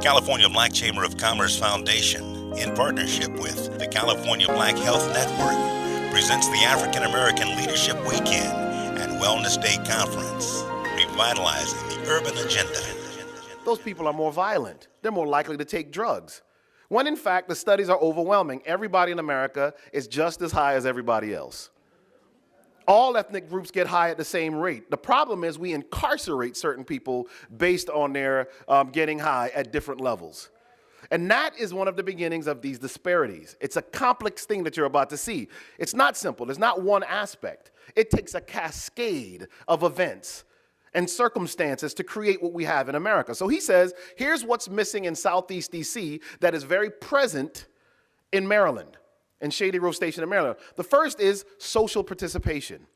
California Black Chamber of Commerce Foundation, in partnership with the California Black Health Network, presents the African American Leadership Weekend and Wellness Day Conference, revitalizing the urban agenda. Those people are more violent. They're more likely to take drugs. When in fact, the studies are overwhelming. Everybody in America is just as high as everybody else. All ethnic groups get high at the same rate. The problem is we incarcerate certain people based on their getting high at different levels. And that is one of the beginnings of these disparities. It's a complex thing that you're about to see. It's not simple. There's not one aspect. It takes a cascade of events and circumstances to create what we have in America. So he says, here's what's missing in Southeast DC that is very present in Maryland, in Shady Grove Station in Maryland. The first is social participation.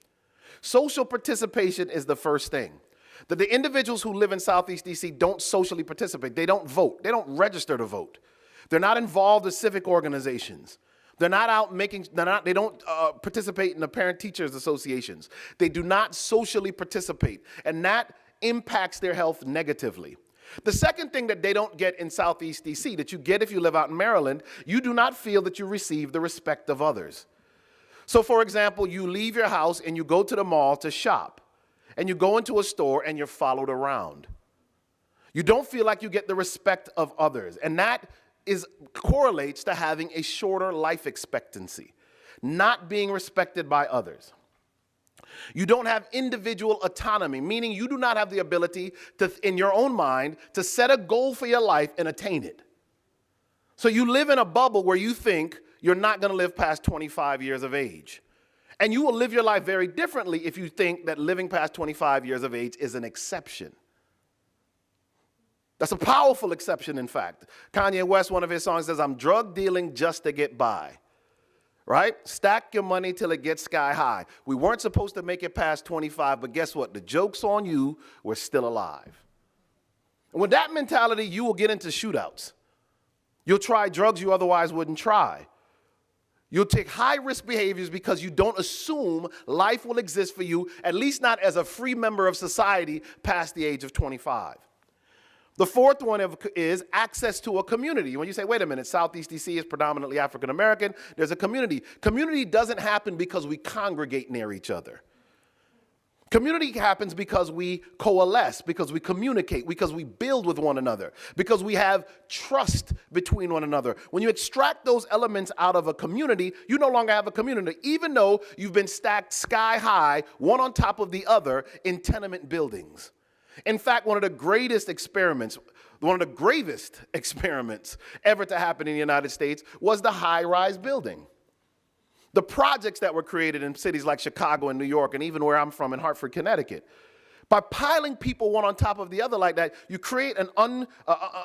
Social participation is the first thing. That the individuals who live in Southeast DC don't socially participate. They don't vote. They don't register to vote. They're not involved in civic organizations. They're not out making, they don't participate in the parent-teachers associations. They do not socially participate, and that impacts their health negatively. The second thing that they don't get in Southeast DC, that you get if you live out in Maryland, you do not feel that you receive the respect of others. So for example, you leave your house and you go to the mall to shop, and you go into a store and you're followed around. You don't feel like you get the respect of others, and that correlates to having a shorter life expectancy, not being respected by others. You don't have individual autonomy, meaning you do not have the ability to, in your own mind, to set a goal for your life and attain it. So you live in a bubble where you think you're not going to live past 25 years of age. And you will live your life very differently if you think that living past 25 years of age is an exception. That's a powerful exception, in fact. Kanye West, one of his songs says, I'm drug dealing just to get by. Right? Stack your money till it gets sky high. We weren't supposed to make it past 25, but guess what? The joke's on you. We're still alive. And with that mentality, you will get into shootouts. You'll try drugs you otherwise wouldn't try. You'll take high-risk behaviors because you don't assume life will exist for you, at least not as a free member of society past the age of 25. The fourth one is access to a community. When you say, wait a minute, Southeast DC is predominantly African American, there's a community. Community doesn't happen because we congregate near each other. Community happens because we coalesce, because we communicate, because we build with one another, because we have trust between one another. When you extract those elements out of a community, you no longer have a community, even though you've been stacked sky high, one on top of the other in tenement buildings. In fact, one of the gravest experiments ever to happen in the United States was the high-rise building. The projects that were created in cities like Chicago and New York, and even where I'm from in Hartford, Connecticut. By piling people one on top of the other like that, you create an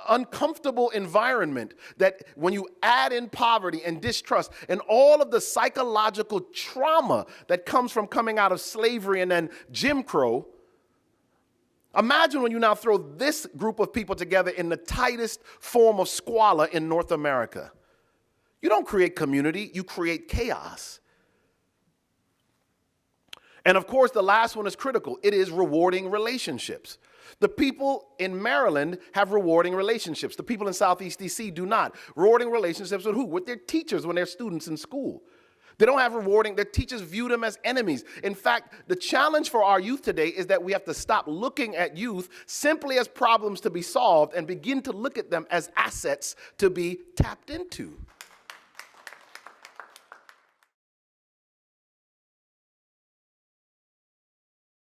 uncomfortable environment that when you add in poverty and distrust and all of the psychological trauma that comes from coming out of slavery and then Jim Crow, imagine when you now throw this group of people together in the tightest form of squalor in North America. You don't create community, you create chaos. And of course, the last one is critical. It is rewarding relationships. The people in Maryland have rewarding relationships. The people in Southeast DC do not. Rewarding relationships with who? With their teachers when they're students in school. They don't have rewarding, their teachers view them as enemies. In fact, the challenge for our youth today is that we have to stop looking at youth simply as problems to be solved and begin to look at them as assets to be tapped into.